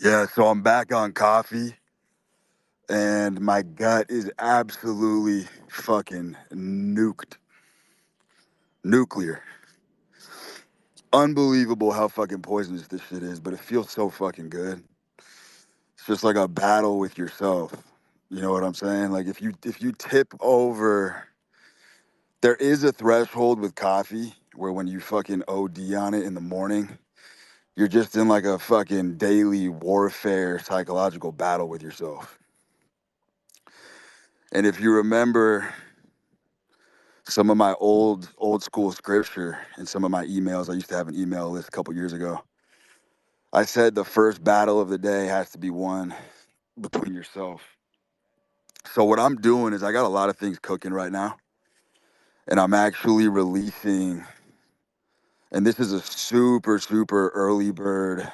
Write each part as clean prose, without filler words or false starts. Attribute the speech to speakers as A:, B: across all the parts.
A: Yeah, so I'm back on coffee, and my gut is absolutely fucking nuclear. Unbelievable how fucking poisonous this shit is, but it feels so fucking good. It's just like a battle with yourself. You know what I'm saying? Like if you tip over, there is a threshold with coffee where when you fucking OD on it in the morning, you're just in like a fucking daily warfare psychological battle with yourself. And if you remember some of my old school scripture and some of my emails. I used to have an email list a couple years ago. I said the first battle of the day has to be won between yourself. So what I'm doing is I got a lot of things cooking right now, and I'm actually releasing. And this is a super early bird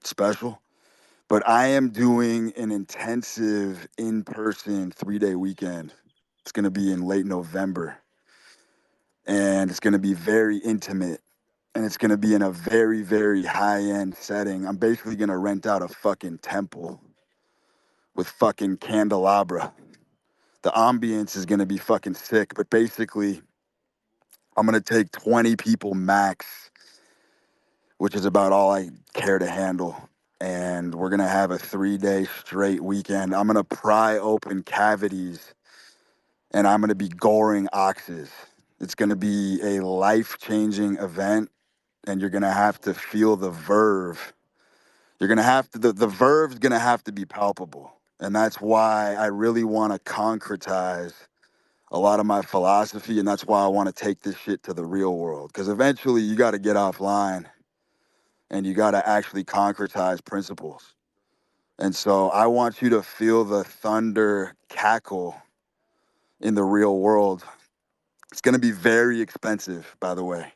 A: special. But I am doing an intensive in-person 3-day weekend. It's going to be in late November, and it's going to be very intimate, and it's going to be in a very high end setting. I'm basically going to rent out a fucking temple with fucking candelabra. The ambience is going to be fucking sick, but basically, I'm going to take 20 people max, which is about all I care to handle. And we're going to have a 3-day straight weekend. I'm going to pry open cavities, and I'm going to be goring oxes. It's going to be a life changing event, and you're going to have to feel the verve. You're gonna have to the verve's gonna have to be palpable. And that's why I really wanna concretize a lot of my philosophy, and that's why I wanna take this shit to the real world. Because eventually you gotta get offline and you gotta actually concretize principles. And so I want you to feel the thunder cackle in the real world. It's gonna be very expensive, by the way.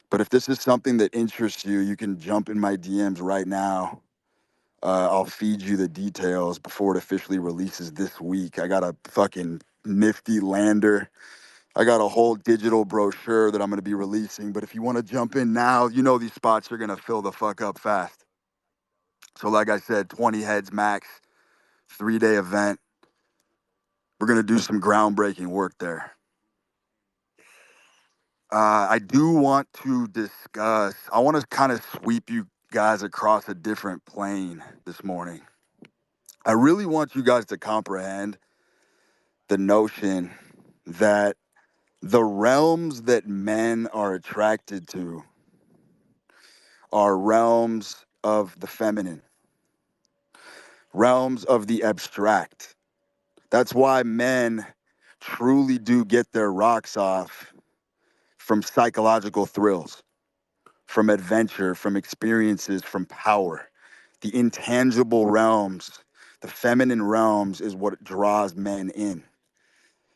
A: But if this is something that interests you, you can jump in my DMs right now. I'll feed you the details before it officially releases this week. I got a fucking nifty lander. I got a whole digital brochure that I'm going to be releasing. But if you want to jump in now, you know these spots are going to fill the fuck up fast. So, like I said, 20 heads max, 3-day event. We're going to do some groundbreaking work there. I do want to discuss, I want to kind of sweep you guys across a different plane this morning. I really want you guys to comprehend the notion that the realms that men are attracted to are realms of the feminine, realms of the abstract. That's why men truly do get their rocks off from psychological thrills, from adventure, from experiences, from power. The intangible realms, the feminine realms, is what draws men in.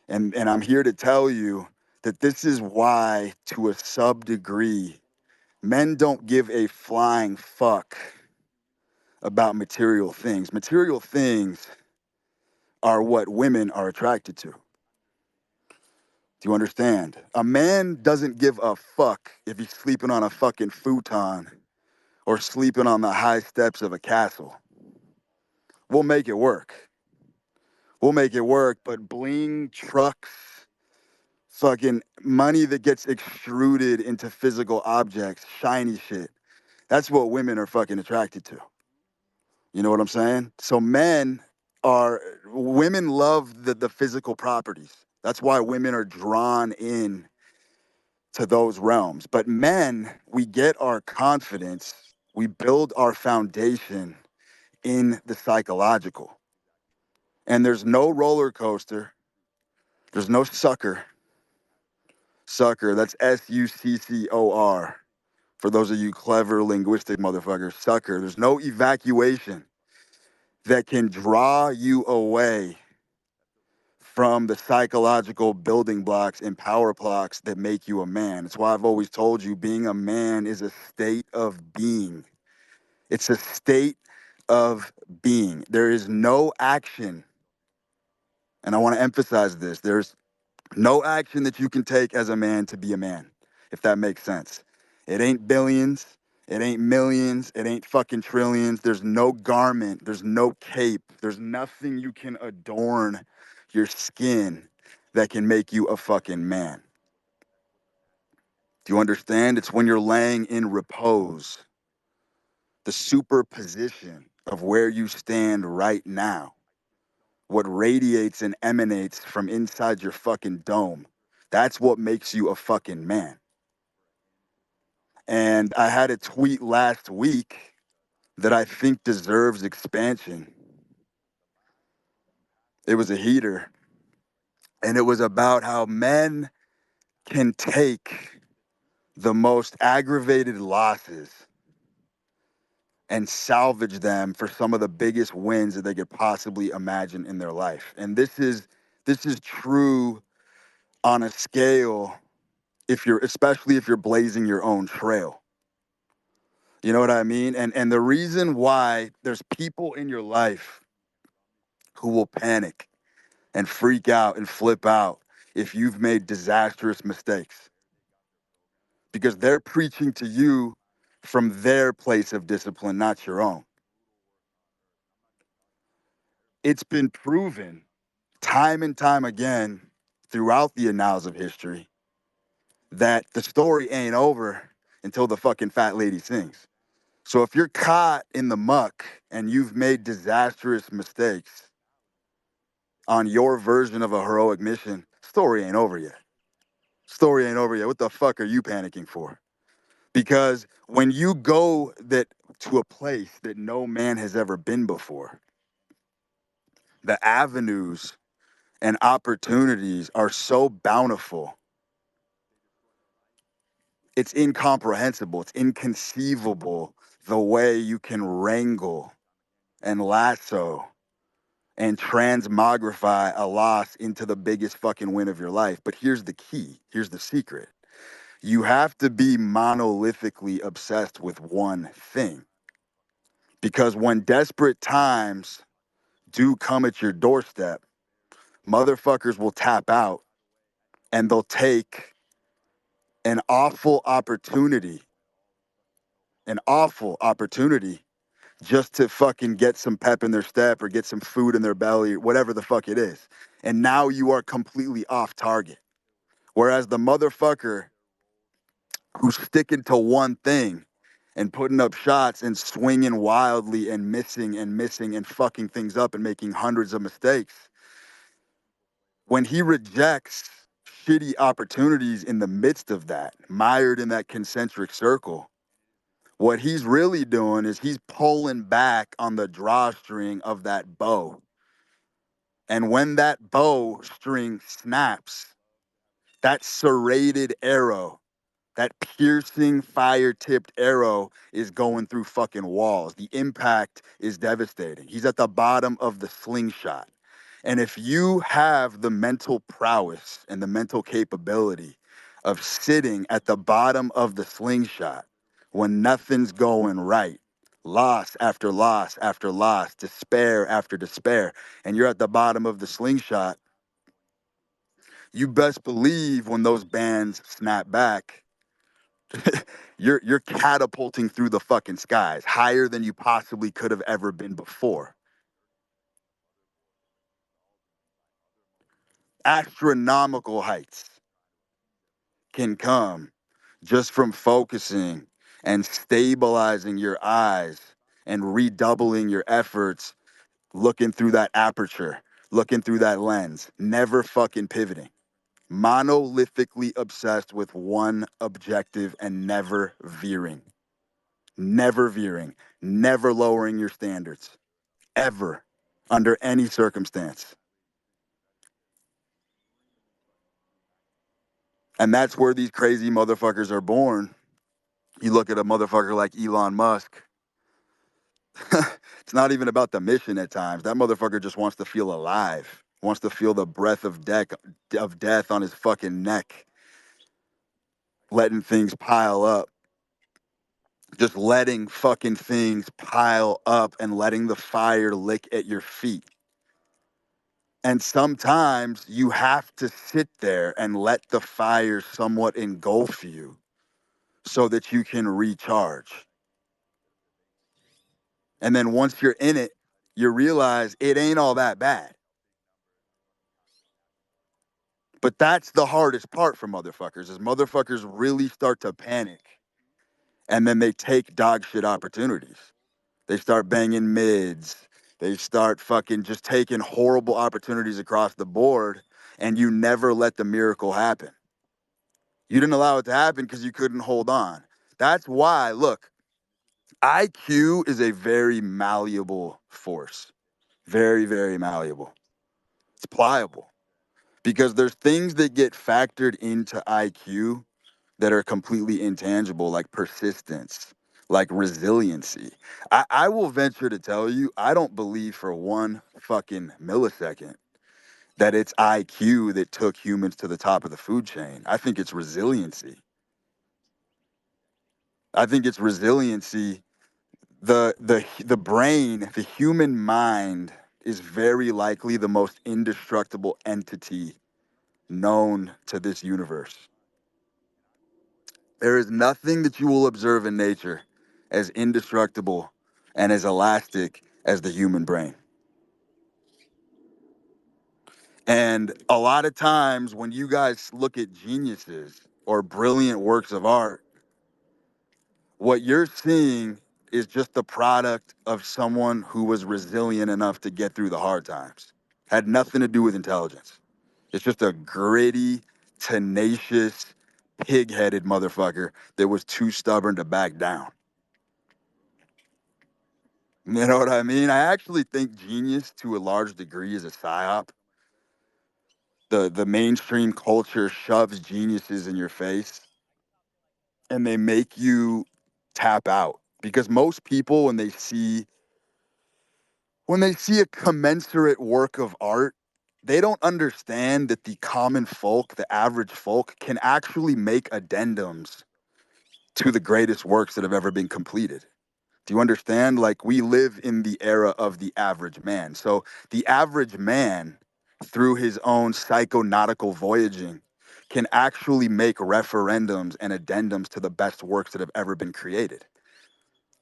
A: And I'm here to tell you that this is why, to a sub degree, men don't give a flying fuck about material things. Material things are what women are attracted to. Do you understand? A man doesn't give a fuck if he's sleeping on a fucking futon or sleeping on the high steps of a castle. We'll make it work. We'll make it work, but bling, trucks, fucking money that gets extruded into physical objects, shiny shit. That's what women are fucking attracted to. You know what I'm saying? So women love the physical properties. That's why women are drawn in to those realms. But men, we get our confidence, we build our foundation in the psychological. And there's no roller coaster, there's no sucker. Sucker, that's Succor. For those of you clever linguistic motherfuckers, sucker. There's no evacuation that can draw you away from the psychological building blocks and power blocks that make you a man. It's why I've always told you being a man is a state of being. It's a state of being. There is no action, and I want to emphasize this, there's no action that you can take as a man to be a man, if that makes sense. It ain't billions. It ain't millions. It ain't fucking trillions. There's no garment. There's no cape. There's nothing you can adorn your skin that can make you a fucking man. Do you understand? It's when you're laying in repose, the superposition of where you stand right now, what radiates and emanates from inside your fucking dome. That's what makes you a fucking man. And I had a tweet last week that I think deserves expansion. It was a heater. And it was about how men can take the most aggravated losses and salvage them for some of the biggest wins that they could possibly imagine in their life. And this is true on a scale especially if you're blazing your own trail. You know what I mean? And the reason why there's people in your life who will panic and freak out and flip out if you've made disastrous mistakes, because they're preaching to you from their place of discipline, not your own. It's been proven time and time again throughout the annals of history that the story ain't over until the fucking fat lady sings. So if you're caught in the muck and you've made disastrous mistakes on your version of a heroic mission, story ain't over yet. Story ain't over yet. What the fuck are you panicking for? Because when you go to a place that no man has ever been before, the avenues and opportunities are so bountiful. It's incomprehensible. It's inconceivable the way you can wrangle and lasso and transmogrify a loss into the biggest fucking win of your life. But here's the key. Here's the secret. You have to be monolithically obsessed with one thing. Because when desperate times do come at your doorstep, motherfuckers will tap out and they'll take an awful opportunity just to fucking get some pep in their step or get some food in their belly, whatever the fuck it is. And now you are completely off target. Whereas the motherfucker who's sticking to one thing and putting up shots and swinging wildly and missing and fucking things up and making hundreds of mistakes, when he rejects shitty opportunities in the midst of that, mired in that concentric circle, what he's really doing is he's pulling back on the drawstring of that bow. And when that bow string snaps, that serrated arrow, that piercing fire-tipped arrow is going through fucking walls. The impact is devastating. He's at the bottom of the slingshot. And if you have the mental prowess and the mental capability of sitting at the bottom of the slingshot when nothing's going right, loss after loss after loss, despair after despair, and you're at the bottom of the slingshot, you best believe when those bands snap back, you're catapulting through the fucking skies, higher than you possibly could have ever been before. Astronomical heights can come just from focusing and stabilizing your eyes and redoubling your efforts, looking through that aperture, looking through that lens, never fucking pivoting. Monolithically obsessed with one objective and never veering. Never veering, never lowering your standards, ever, under any circumstance. And that's where these crazy motherfuckers are born. You look at a motherfucker like Elon Musk. It's not even about the mission at times. That motherfucker just wants to feel alive, wants to feel the breath of death on his fucking neck, letting things pile up. Just letting fucking things pile up and letting the fire lick at your feet. And sometimes you have to sit there and let the fire somewhat engulf you so that you can recharge. And then once you're in it, you realize it ain't all that bad. But that's the hardest part for motherfuckers is motherfuckers really start to panic and then they take dog shit opportunities. They start banging mids. They start fucking just taking horrible opportunities across the board, and you never let the miracle happen. You didn't allow it to happen because you couldn't hold on. That's why, look, IQ is a very malleable force. Very, very malleable. It's pliable because there's things that get factored into IQ that are completely intangible, like persistence, like resiliency. I will venture to tell you, I don't believe for one fucking millisecond that it's IQ that took humans to the top of the food chain. I think it's resiliency. I think it's resiliency. The brain, the human mind is very likely the most indestructible entity known to this universe. There is nothing that you will observe in nature as indestructible and as elastic as the human brain. And a lot of times when you guys look at geniuses or brilliant works of art, what you're seeing is just the product of someone who was resilient enough to get through the hard times. Had nothing to do with intelligence. It's just a gritty, tenacious, pig-headed motherfucker that was too stubborn to back down. You know what I mean? I actually think genius to a large degree is a psyop. The mainstream culture shoves geniuses in your face and they make you tap out because most people when they see a commensurate work of art, they don't understand that the common folk, the average folk, can actually make addendums to the greatest works that have ever been completed. Do you understand? Like, we live in the era of the average man. So the average man, through his own psychonautical voyaging, can actually make referendums and addendums to the best works that have ever been created.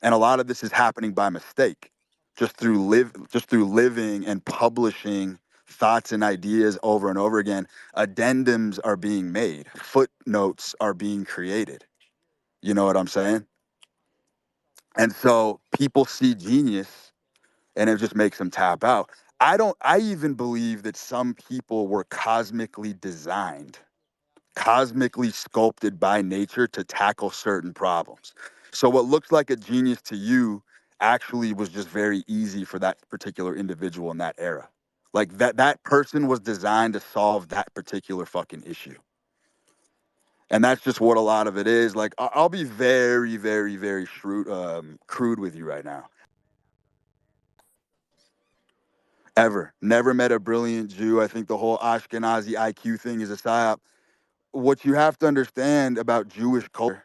A: And a lot of this is happening by mistake, just through living and publishing thoughts and ideas over and over again. Addendums are being made, footnotes are being created. You know what I'm saying? And so people see genius and it just makes them tap out. I even believe that some people were cosmically designed, cosmically sculpted by nature to tackle certain problems. So what looks like a genius to you actually was just very easy for that particular individual in that era. Like that person was designed to solve that particular fucking issue. And that's just what a lot of it is. Like I'll be very, very, very crude with you right now. Ever. Never met a brilliant Jew. I think the whole Ashkenazi IQ thing is a psyop. What you have to understand about Jewish culture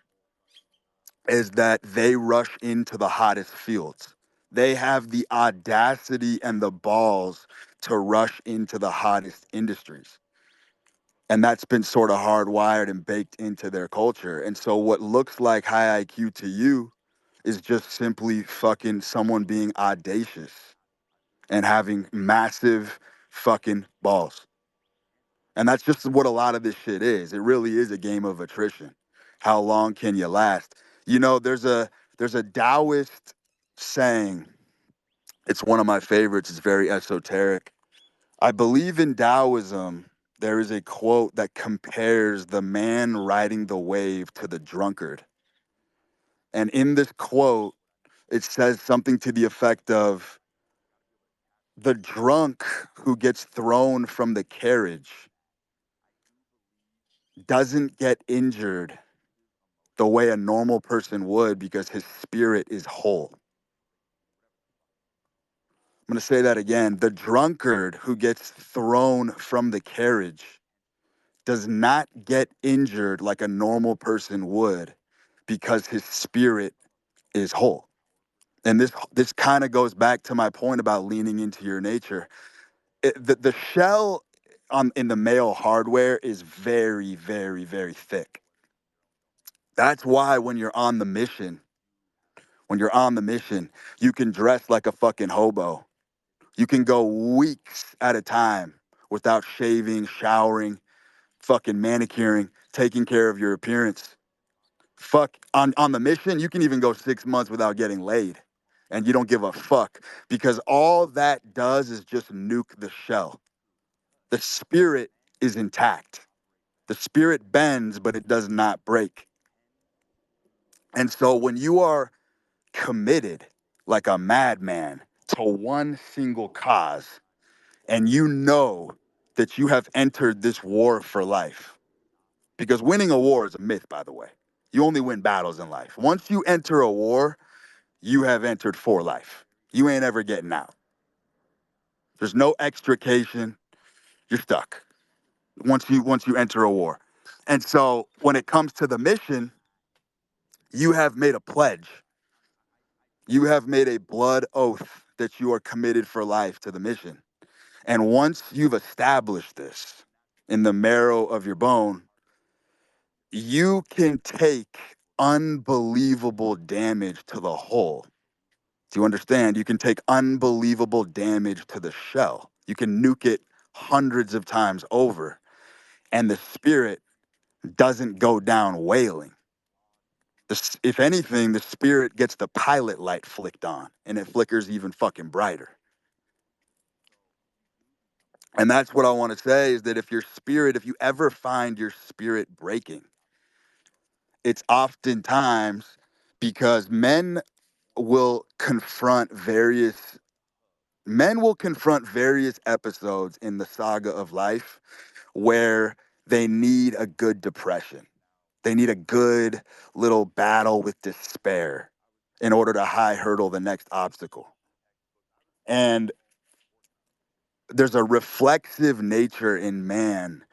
A: is that they rush into the hottest fields. They have the audacity and the balls to rush into the hottest industries. And that's been sort of hardwired and baked into their culture. And so what looks like high IQ to you is just simply fucking someone being audacious and having massive fucking balls. And that's just what a lot of this shit is. It really is a game of attrition. How long can you last? You know, there's a Taoist saying. It's one of my favorites. It's very esoteric. I believe in Taoism. There is a quote that compares the man riding the wave to the drunkard. And in this quote, it says something to the effect of the drunk who gets thrown from the carriage doesn't get injured the way a normal person would because his spirit is whole. I'm going to say that again. The drunkard who gets thrown from the carriage does not get injured like a normal person would because his spirit is whole. And this kind of goes back to my point about leaning into your nature. The shell in the male hardware is very, very, very thick. That's why when you're on the mission, When you're on the mission, you can dress like a fucking hobo. You can go weeks at a time without shaving, showering, fucking manicuring, taking care of your appearance. Fuck, on the mission, you can even go 6 months without getting laid. And you don't give a fuck because all that does is just nuke the shell. The spirit is intact. The spirit bends, but it does not break. And so when you are committed like a madman to one single cause, and you know that you have entered this war for life, because winning a war is a myth, by the way. You only win battles in life. Once you enter a war, you have entered for life. You ain't ever getting out. There's no extrication. You're stuck once you enter a war. And so when it comes to the mission, you have made a pledge. You have made a blood oath that you are committed for life to the mission. And once you've established this in the marrow of your bone, you can take unbelievable damage to the hull. Do you understand? You can take unbelievable damage to the shell. You can nuke it hundreds of times over, and the spirit doesn't go down wailing. If anything, the spirit gets the pilot light flicked on, and it flickers even fucking brighter. And that's what I want to say is that if you ever find your spirit breaking, it's oftentimes because will confront various men will confront various episodes in the saga of life where they need a good depression. They need a good little battle with despair in order to high hurdle the next obstacle. And there's a reflexive nature in man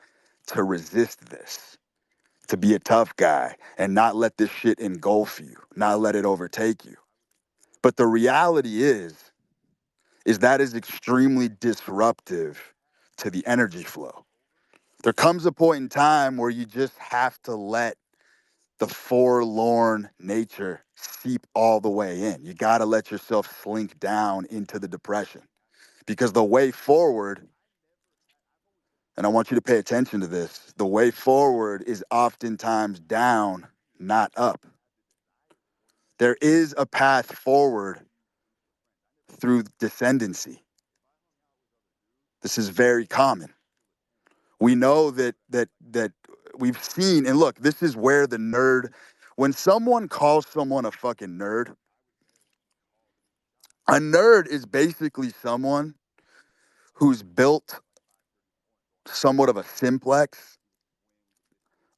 A: to resist this, to be a tough guy and not let this shit engulf you, not let it overtake you. But the reality is that is extremely disruptive to the energy flow. There comes a point in time where you just have to let the forlorn nature seep all the way in. You got to let yourself slink down into the depression because the way forward, and I want you to pay attention to this, the way forward is oftentimes down, not up. There is a path forward through descendancy. This is very common. We know that we've seen, and look, this is where the nerd, when someone calls someone a fucking nerd, a nerd is basically someone who's built somewhat of a simplex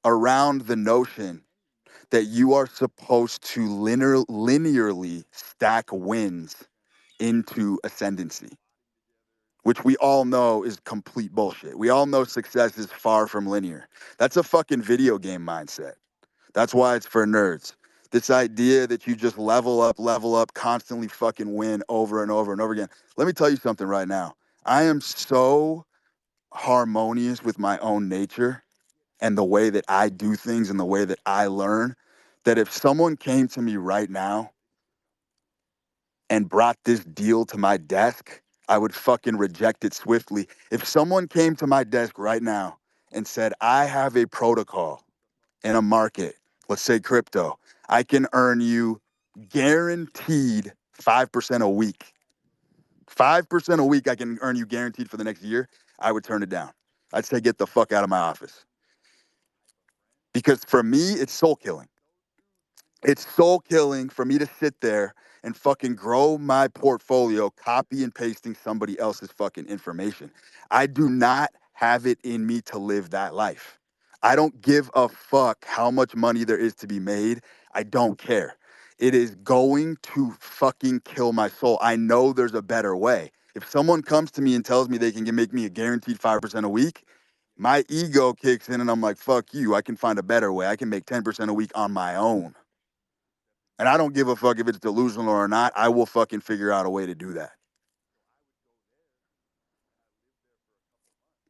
A: around the notion that you are supposed to linearly stack wins into ascendancy, which we all know is complete bullshit. We all know success is far from linear. That's a fucking video game mindset. That's why it's for nerds. This idea that you just level up, constantly fucking win over and over and over again. Let me tell you something right now. I am so harmonious with my own nature and the way that I do things and the way that I learn that if someone came to me right now and brought this deal to my desk, I would fucking reject it swiftly. If someone came to my desk right now and said, I have a protocol in a market, let's say crypto, I can earn you guaranteed 5% a week. 5% a week I can earn you guaranteed for the next year, I would turn it down. I'd say, get the fuck out of my office. Because for me, it's soul killing. It's soul killing for me to sit there and fucking grow my portfolio, copy and pasting somebody else's fucking information. I do not have it in me to live that life. I don't give a fuck how much money there is to be made. I don't care. It is going to fucking kill my soul. I know there's a better way. If someone comes to me and tells me they can make me a guaranteed 5% a week, my ego kicks in and I'm like, fuck you. I can find a better way. I can make 10% a week on my own. And I don't give a fuck if it's delusional or not. I will fucking figure out a way to do that.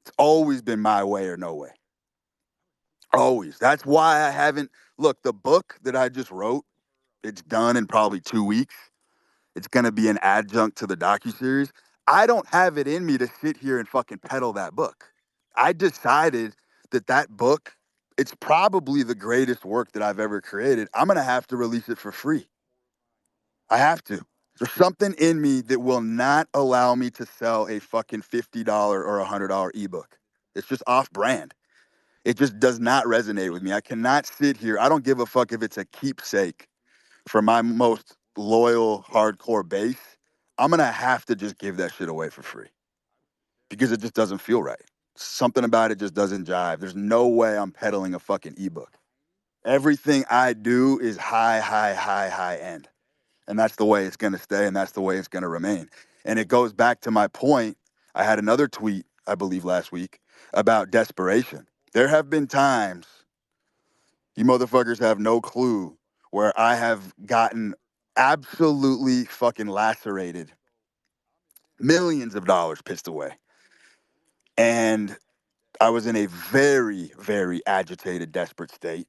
A: It's always been my way or no way. Always. That's why I haven't. Look, the book that I just wrote It's done in probably 2 weeks. It's gonna be an adjunct to the docuseries. I don't have it in me to sit here and fucking peddle that book. I decided that that book, it's probably the greatest work that I've ever created. I'm gonna have to release it for free. I have to. There's something in me that will not allow me to sell a fucking $50 or $100 ebook. It's just off brand. It just does not resonate with me. I cannot sit here. I don't give a fuck if it's a keepsake for my most loyal, hardcore base. I'm gonna have to just give that shit away for free because it just doesn't feel right. Something about it just doesn't jive. There's no way I'm peddling a fucking ebook. Everything I do is high, high, high, high end. And that's the way it's gonna stay and that's the way it's gonna remain. And it goes back to my point. I had another tweet, I believe, last week about desperation. There have been times, you motherfuckers have no clue, where I have gotten absolutely fucking lacerated, millions of dollars pissed away. And I was in a very, very agitated, desperate state.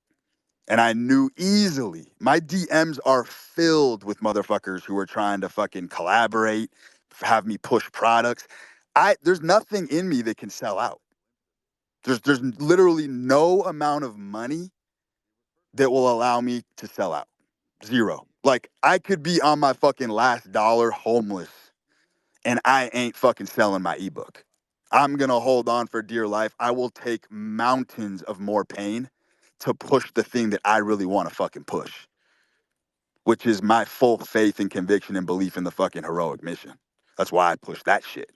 A: And I knew easily my DMs are filled with motherfuckers who are trying to fucking collaborate, have me push products. There's nothing in me that can sell out. There's literally no amount of money that will allow me to sell out. Zero. Like I could be on my fucking last dollar homeless and I ain't fucking selling my ebook. I'm going to hold on for dear life. I will take mountains of more pain to push the thing that I really want to fucking push, which is my full faith and conviction and belief in the fucking heroic mission. That's why I push that shit.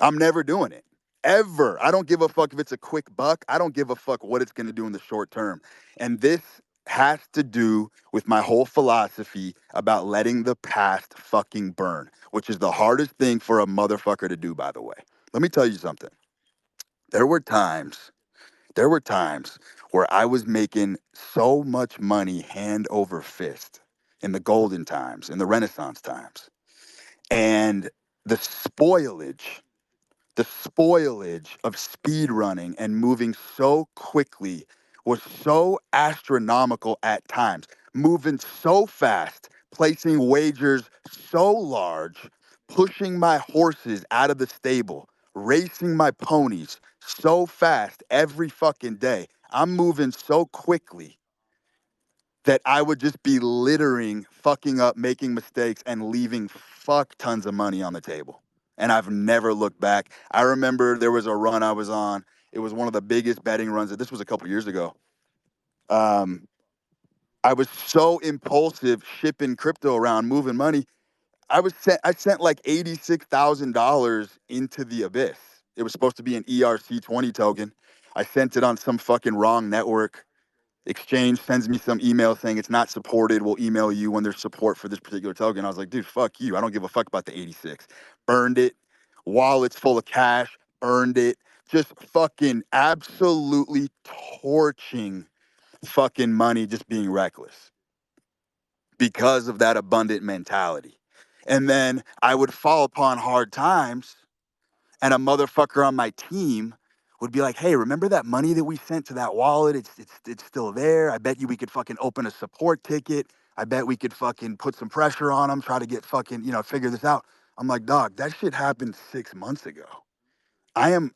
A: I'm never doing it. Ever. I don't give a fuck if it's a quick buck. I don't give a fuck what it's going to do in the short term. And this has to do with my whole philosophy about letting the past fucking burn, which is the hardest thing for a motherfucker to do, by the way. Let me tell you something. There were times where I was making so much money hand over fist in the golden times, in the Renaissance times. And the spoilage the spoilage of speed running and moving so quickly was so astronomical at times, moving so fast, placing wagers so large, pushing my horses out of the stable, racing my ponies so fast every fucking day. I'm moving so quickly that I would just be littering, fucking up, making mistakes, and leaving fuck tons of money on the table. And I've never looked back. I remember there was a run I was on. It was one of the biggest betting runs. This was a couple years ago. I was so impulsive shipping crypto around, moving money. I sent like $86,000 into the abyss. It was supposed to be an ERC20 token. I sent it on some fucking wrong network. Exchange sends me some email saying it's not supported. We'll email you when there's support for this particular token. I was like, dude, fuck you. I don't give a fuck about the 86. Burned it. Wallets full of cash. Burned it. Just fucking absolutely torching fucking money, just being reckless because of that abundant mentality. And then I would fall upon hard times and a motherfucker on my team would be like, hey, remember that money that we sent to that wallet? It's still there. I bet you we could fucking open a support ticket. I bet we could fucking put some pressure on them, try to get fucking, figure this out. I'm like, dog, that shit happened 6 months ago. I am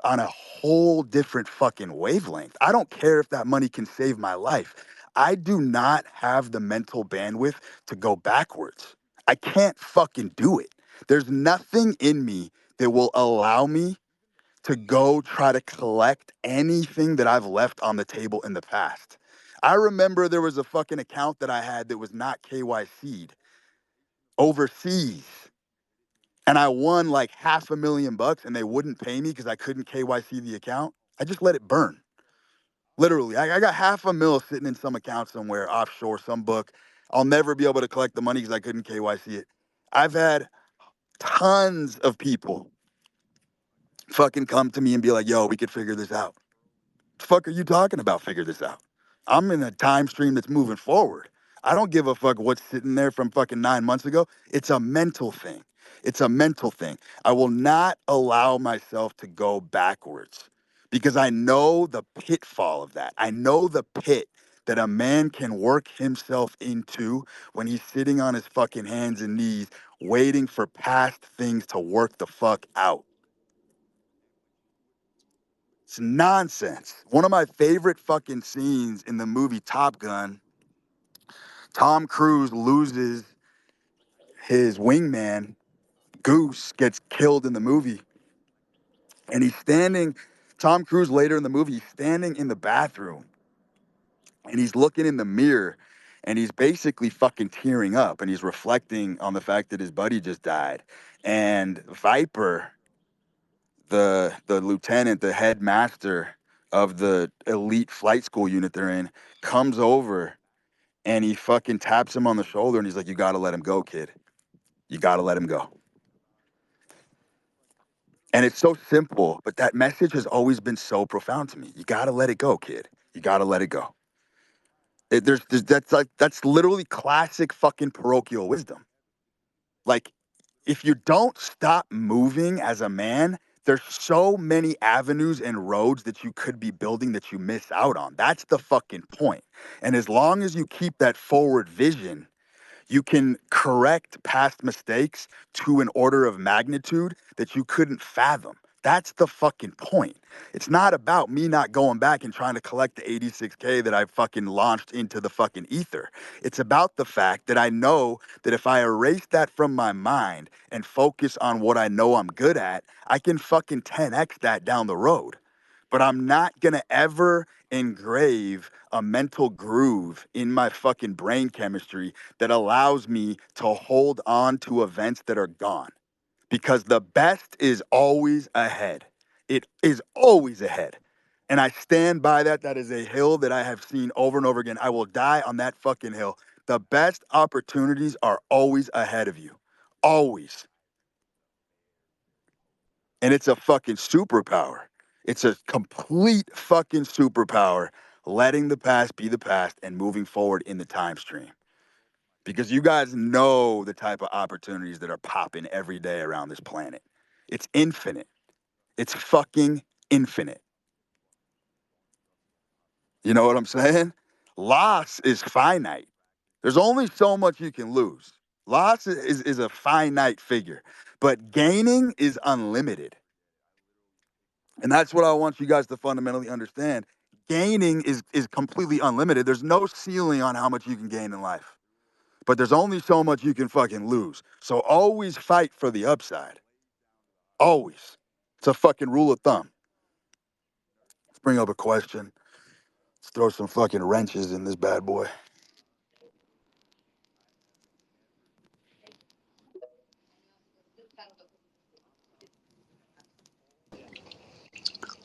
A: on a whole different fucking wavelength. I don't care if that money can save my life. I do not have the mental bandwidth to go backwards. I can't fucking do it. There's nothing in me that will allow me to go try to collect anything that I've left on the table in the past. I remember there was a fucking account that I had that was not KYC'd overseas. And I won like $500,000 and they wouldn't pay me because I couldn't KYC the account. I just let it burn. Literally, I got $500,000 sitting in some account somewhere offshore, some book. I'll never be able to collect the money because I couldn't KYC it. I've had tons of people fucking come to me and be like, yo, we could figure this out. The fuck are you talking about? Figure this out. I'm in a time stream that's moving forward. I don't give a fuck what's sitting there from fucking 9 months ago. It's a mental thing. It's a mental thing. I will not allow myself to go backwards because I know the pitfall of that. I know the pit that a man can work himself into when he's sitting on his fucking hands and knees waiting for past things to work the fuck out. It's nonsense. One of my favorite fucking scenes in the movie Top Gun, Tom Cruise loses his wingman. Goose gets killed in the movie. And he's standing, Tom Cruise later in the movie, he's standing in the bathroom and he's looking in the mirror and he's basically fucking tearing up and he's reflecting on the fact that his buddy just died. And Viper, the lieutenant, the headmaster of the elite flight school unit they're in, comes over and he fucking taps him on the shoulder and he's like, "You gotta let him go, kid. You gotta let him go." And it's so simple, but that message has always been so profound to me. You gotta let it go, kid. You gotta let it go. That's literally classic fucking parochial wisdom. Like, if you don't stop moving as a man, there's so many avenues and roads that you could be building that you miss out on. That's the fucking point. And as long as you keep that forward vision, you can correct past mistakes to an order of magnitude that you couldn't fathom. That's the fucking point. It's not about me not going back and trying to collect the 86K that I fucking launched into the fucking ether. It's about the fact that I know that if I erase that from my mind and focus on what I know I'm good at, I can fucking 10x that down the road. But I'm not gonna ever engrave a mental groove in my fucking brain chemistry that allows me to hold on to events that are gone. Because the best is always ahead. It is always ahead. And I stand by that. That is a hill that I have seen over and over again. I will die on that fucking hill. The best opportunities are always ahead of you. Always. And it's a fucking superpower. It's a complete fucking superpower, letting the past be the past and moving forward in the time stream. Because you guys know the type of opportunities that are popping every day around this planet. It's infinite. It's fucking infinite. You know what I'm saying? Loss is finite. There's only so much you can lose. Loss is a finite figure, but gaining is unlimited. And that's what I want you guys to fundamentally understand. Gaining is completely unlimited. There's no ceiling on how much you can gain in life. But there's only so much you can fucking lose. So always fight for the upside. Always. It's a fucking rule of thumb. Let's bring up a question. Let's throw some fucking wrenches in this bad boy.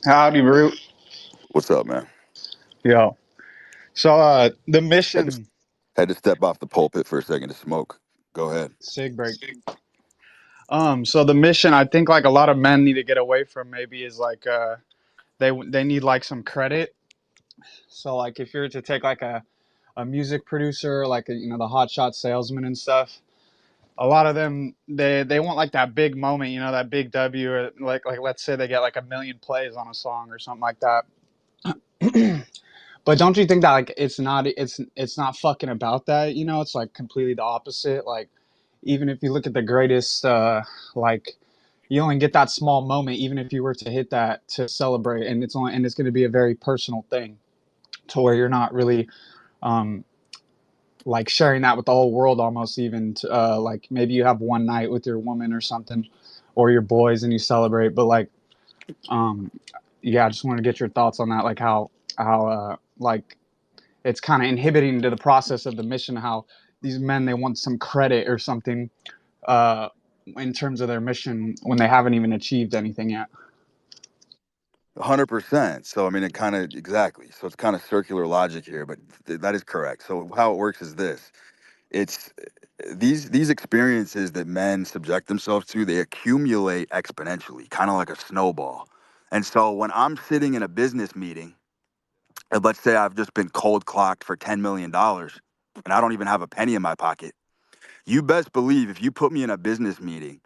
B: Howdy, Root.
A: What's up, man?
B: Yo. So the
A: Had to
B: mission
A: had to step off the pulpit for a second to smoke. Go ahead.
B: sig break. So the mission I think like a lot of men need to get away from maybe is like they need like some credit. So like if you're to take like a music producer, like the hotshot salesman and stuff, a lot of them they want like that big moment, that big W, or like let's say they get like 1 million plays on a song or something like that. But don't you think that like it's not fucking about that? It's like completely the opposite. Like even if you look at the greatest, like you only get that small moment, even if you were to hit that to celebrate, and it's going to be a very personal thing, to where you're not really um, like sharing that with the whole world, almost even to, like maybe you have one night with your woman or something, or your boys, and you celebrate. But like, um, yeah, I just want to get your thoughts on that, like how like it's kind of inhibiting to the process of the mission, how these men, they want some credit or something uh, in terms of their mission when they haven't even achieved anything yet.
A: 100%. So I mean, it kind of exactly. So it's kind of circular logic here, but that is correct. So how it works is this: it's these experiences that men subject themselves to, they accumulate exponentially, kind of like a snowball. And so when I'm sitting in a business meeting, and let's say I've just been cold clocked for $10 million, and I don't even have a penny in my pocket, you best believe if you put me in a business meeting,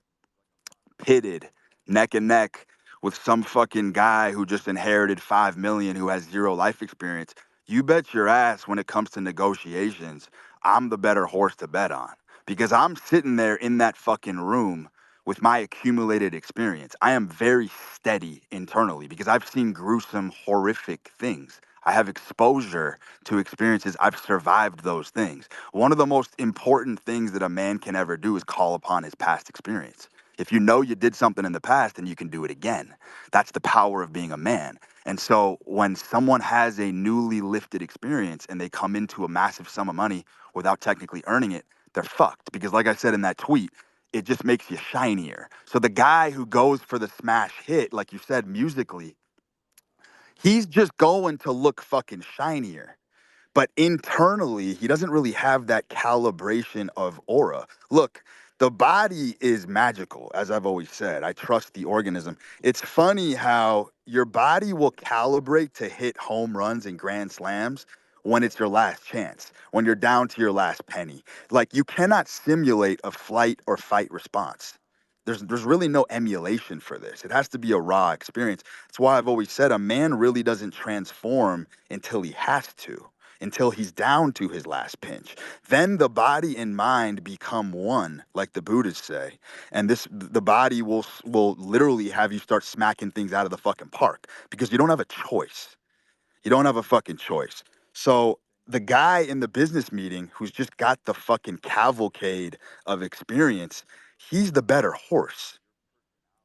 A: pitted neck and neck with some fucking guy who just inherited 5 million who has zero life experience, you bet your ass when it comes to negotiations, I'm the better horse to bet on because I'm sitting there in that fucking room with my accumulated experience. I am very steady internally because I've seen gruesome, horrific things. I have exposure to experiences. I've survived those things. One of the most important things that a man can ever do is call upon his past experience. If you know you did something in the past, then you can do it again. That's the power of being a man. And so when someone has a newly lifted experience and they come into a massive sum of money without technically earning it, they're fucked. Because like I said in that tweet, it just makes you shinier. So the guy who goes for the smash hit, like you said, musically, he's just going to look fucking shinier. But internally, he doesn't really have that calibration of aura. Look, the body is magical, as I've always said. I trust the organism. It's funny how your body will calibrate to hit home runs and grand slams when it's your last chance, when you're down to your last penny. Like you cannot simulate a flight or fight response. There's really no emulation for this. It has to be a raw experience. That's why I've always said a man really doesn't transform until he has to, until he's down to his last pinch. Then the body and mind become one, like the Buddhists say. And the body will literally have you start smacking things out of the fucking park because you don't have a choice. You don't have a fucking choice. So the guy in the business meeting who's just got the fucking cavalcade of experience, he's the better horse.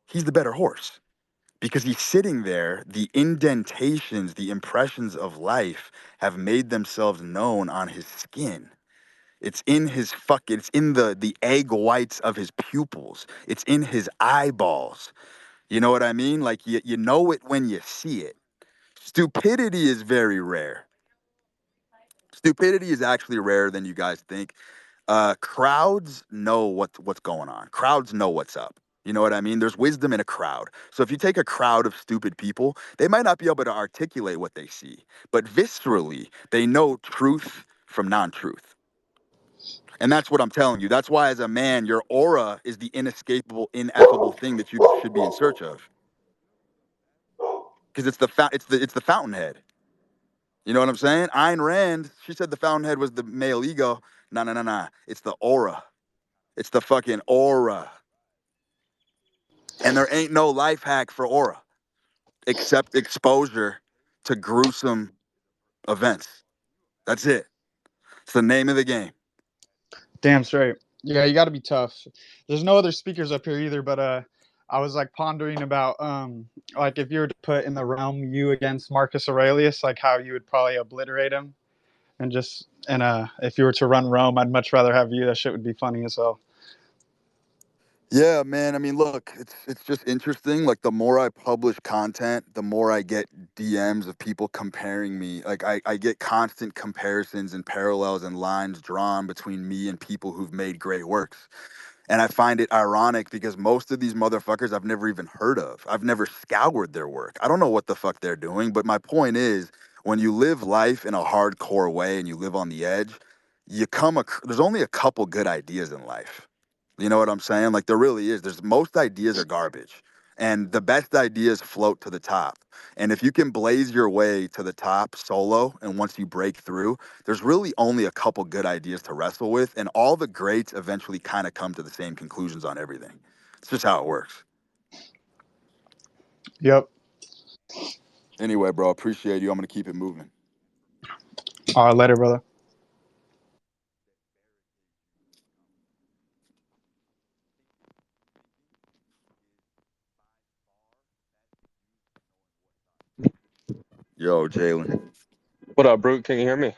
A: He's the better horse because he's sitting there. The indentations, the impressions of life have made themselves known on his skin. It's in his it's in the egg whites of his pupils. It's in his eyeballs. You know what I mean? Like you know it when you see it. Stupidity is very rare. Stupidity is actually rarer than you guys think. Crowds know what's going on. Crowds know what's up. You know what I mean? There's wisdom in a crowd. So if you take a crowd of stupid people, they might not be able to articulate what they see, but viscerally, they know truth from non-truth. And that's what I'm telling you. That's why as a man, your aura is the inescapable, ineffable thing that you should be in search of. Because it's the fountainhead. You know what I'm saying? Ayn Rand, she said the fountainhead was the male ego. No, no, no, no. It's the aura. It's the fucking aura. And there ain't no life hack for aura except exposure to gruesome events. That's it. It's the name of the game.
B: Damn straight. Yeah, you got to be tough. There's no other speakers up here either, but I was like pondering about like if you were to put in the realm you against Marcus Aurelius, like how you would probably obliterate him, and just and if you were to run Rome, I'd much rather have you. That shit would be funny as hell.
A: Yeah, man. I mean, look, it's just interesting. Like the more I publish content, the more I get DMs of people comparing me. Like I get constant comparisons and parallels and lines drawn between me and people who've made great works. And I find it ironic because most of these motherfuckers I've never even heard of. I've never scoured their work. I don't know what the fuck they're doing. But my point is, when you live life in a hardcore way and you live on the edge, there's only a couple good ideas in life. You know what I'm saying? Like there really is. There's most ideas are garbage. And the best ideas float to the top. And if you can blaze your way to the top solo, and once you break through, there's really only a couple good ideas to wrestle with. And all the greats eventually kind of come to the same conclusions on everything. It's just how it works.
B: Yep.
A: Anyway, bro, appreciate you. I'm going to keep it moving.
B: All right, later, brother.
A: Yo, Jalen.
C: What up, Brute? Can you hear me?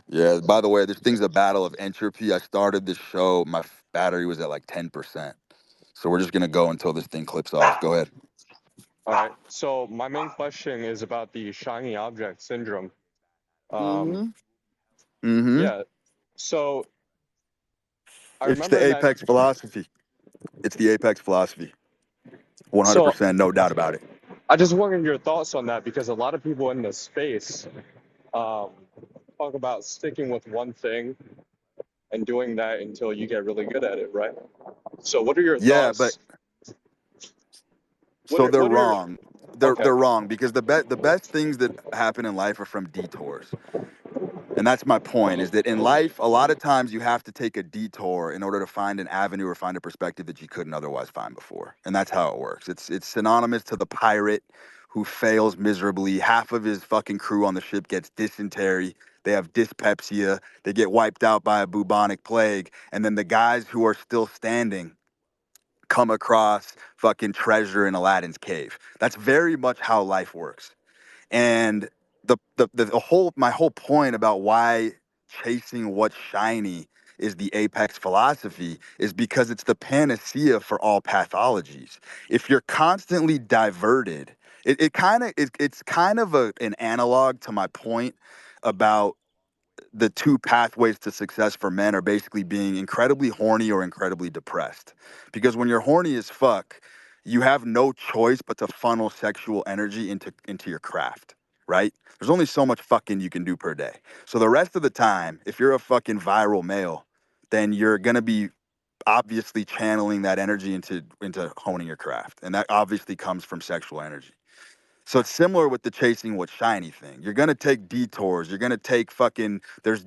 A: Yeah, by the way, this thing's a battle of entropy. I started this show, my battery was at like 10%. So we're just going to go until this thing clips off. Go ahead.
C: All right. So my main question is about the shiny object syndrome. Um,
A: Mm-hmm. Mm-hmm.
C: yeah. So I
A: It's the
C: remember that.
A: apex philosophy. It's the apex philosophy.
C: So
A: 100%, no doubt about it.
C: I just wanted your thoughts on that because a lot of people in this space um, talk about sticking with one thing and doing that until you get really good at it, right? So what are your
A: Yeah, but
C: thoughts?
A: so they're
C: What are
A: wrong.
C: Okay.
A: they're wrong because the best things that happen in life are from detours. And that's my point, is that in life, a lot of times you have to take a detour in order to find an avenue or find a perspective that you couldn't otherwise find before. And that's how it works. It's synonymous to the pirate who fails miserably. Half of his fucking crew on the ship gets dysentery. They have dyspepsia. They get wiped out by a bubonic plague. And then the guys who are still standing come across fucking treasure in Aladdin's cave. That's very much how life works. And the whole my whole point about why chasing what's shiny is the apex philosophy is because it's the panacea for all pathologies. If you're constantly diverted, it's kind of an analog to my point about the two pathways to success for men are basically being incredibly horny or incredibly depressed. Because when you're horny as fuck, you have no choice but to funnel sexual energy into your craft, right? There's only so much fucking you can do per day. So the rest of the time, if you're a fucking viral male, then you're gonna be obviously channeling that energy into honing your craft. And that obviously comes from sexual energy. So it's similar with the chasing what's shiny thing. You're gonna take detours. You're gonna take fucking there's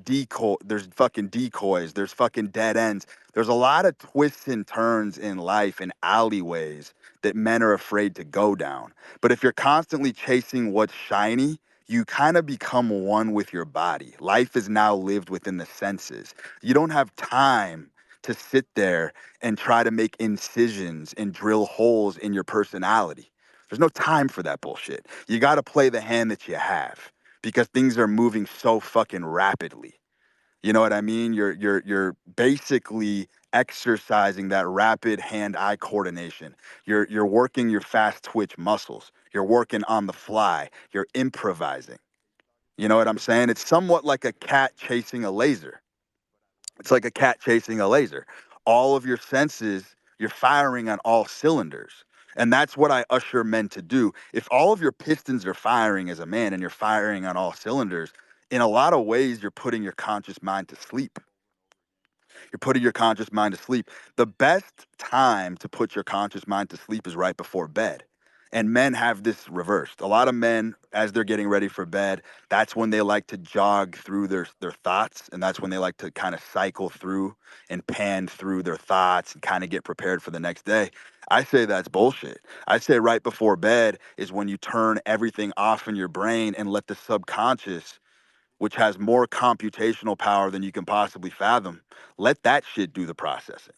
A: fucking decoys. There's fucking dead ends. There's a lot of twists and turns in life and alleyways that men are afraid to go down. But if you're constantly chasing what's shiny, you kind of become one with your body. Life is now lived within the senses. You don't have time to sit there and try to make incisions and drill holes in your personality. There's no time for that bullshit. You got to play the hand that you have because things are moving so fucking rapidly. You know what I mean? You're basically exercising that rapid hand-eye coordination. You're working your fast twitch muscles. You're working on the fly. You're improvising. You know what I'm saying? It's somewhat like a cat chasing a laser. It's like a cat chasing a laser. All of your senses, you're firing on all cylinders. And that's what I usher men to do. If all of your pistons are firing as a man and you're firing on all cylinders, in a lot of ways, you're putting your conscious mind to sleep. You're putting your conscious mind to sleep. The best time to put your conscious mind to sleep is right before bed. And men have this reversed. A lot of men, as they're getting ready for bed, that's when they like to jog through their thoughts. And that's when they like to kind of cycle through and pan through their thoughts and kind of get prepared for the next day. I say that's bullshit. I say right before bed is when you turn everything off in your brain and let the subconscious, which has more computational power than you can possibly fathom. Let that shit do the processing.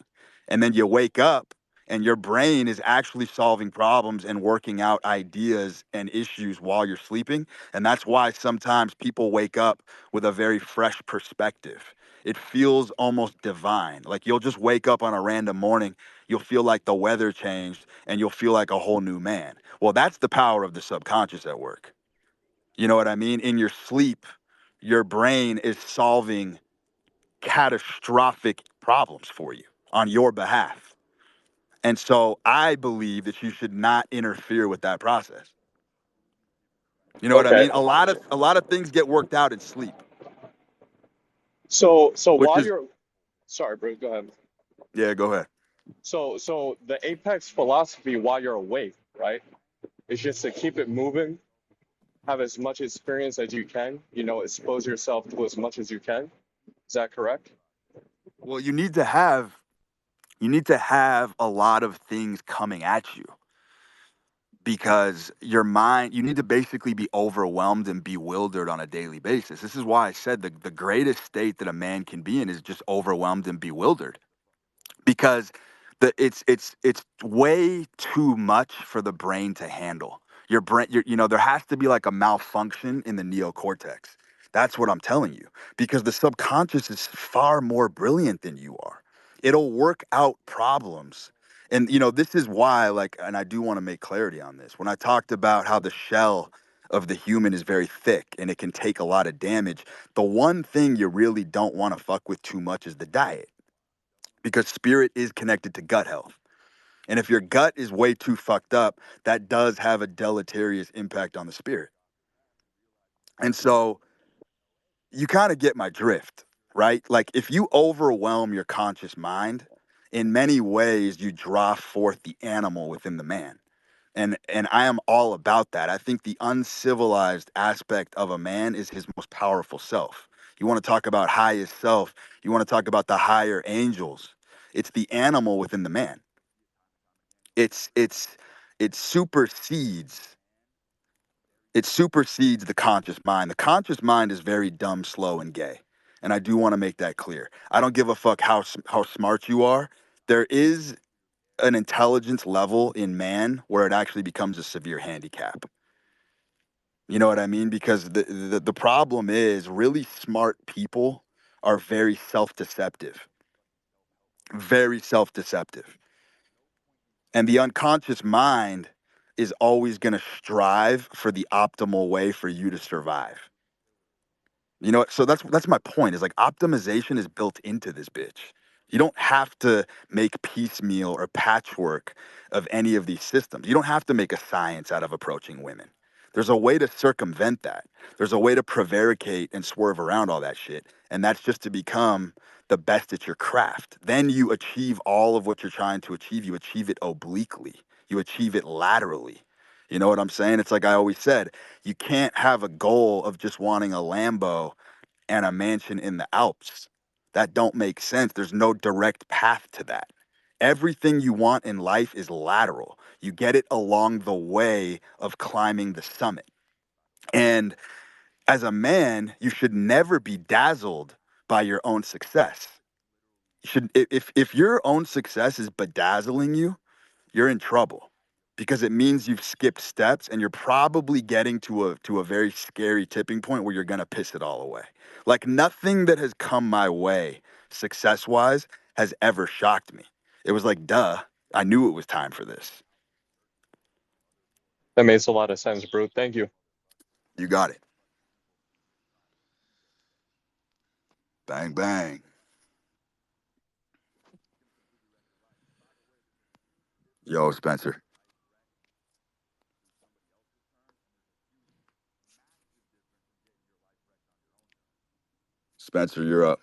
A: And then you wake up and your brain is actually solving problems and working out ideas and issues while you're sleeping. And that's why sometimes people wake up with a very fresh perspective. It feels almost divine. Like you'll just wake up on a random morning, you'll feel like the weather changed and you'll feel like a whole new man. Well, that's the power of the subconscious at work. You know what I mean? In your sleep, your brain is solving catastrophic problems for you on your behalf. And so I believe that you should not interfere with that process. You know what I
C: Okay.
A: mean? A lot of things get worked out in sleep,
C: So
A: which
C: while
A: is
C: you're, sorry, bro, go ahead.
A: yeah, go ahead.
C: So the apex philosophy while you're awake, right? Is just to keep it moving, have as much experience as you can, expose yourself to as much as you can. Is that correct?
A: Well, you need to have a lot of things coming at you because your mind, you need to basically be overwhelmed and bewildered on a daily basis. This is why I said the greatest state that a man can be in is just overwhelmed and bewildered because it's way too much for the brain to handle. Your brain, there has to be like a malfunction in the neocortex. That's what I'm telling you, because the subconscious is far more brilliant than you are. It'll work out problems. And this is why, like, and I do want to make clarity on this. When I talked about how the shell of the human is very thick and it can take a lot of damage, the one thing you really don't want to fuck with too much is the diet, because spirit is connected to gut health. And if your gut is way too fucked up, that does have a deleterious impact on the spirit. And so you kind of get my drift, right? Like if you overwhelm your conscious mind, in many ways you draw forth the animal within the man. And I am all about that. I think the uncivilized aspect of a man is his most powerful self. You want to talk about highest self, you want to talk about the higher angels. It's the animal within the man. It's it supersedes it supersedes the conscious mind. The conscious mind is very dumb, slow, and gay. And I do want to make that clear. I don't give a fuck how smart you are. There is an intelligence level in man where it actually becomes a severe handicap. You know what I mean? Because the problem is really smart people are very self-deceptive. And the unconscious mind is always going to strive for the optimal way for you to survive. You know, so that's my point. Is like optimization is built into this bitch. You don't have to make piecemeal or patchwork of any of these systems. You don't have to make a science out of approaching women. There's a way to circumvent that. There's a way to prevaricate and swerve around all that shit. And that's just to become the best at your craft. Then you achieve all of what you're trying to achieve. You achieve it obliquely. You achieve it laterally. You know what I'm saying? It's like I always said, you can't have a goal of just wanting a Lambo and a mansion in the Alps. That don't make sense. There's no direct path to that. Everything you want in life is lateral. You get it along the way of climbing the summit. And as a man, you should never be dazzled by your own success. You should if your own success is bedazzling you, you're in trouble because it means you've skipped steps and you're probably getting to a very scary tipping point where you're going to piss it all away. Like nothing that has come my way success-wise has ever shocked me. It was like, duh, I knew it was time for this.
C: That makes a lot of sense, bro. Thank you.
A: You got it. Bang bang. Yo, Spencer. Spencer, you're up.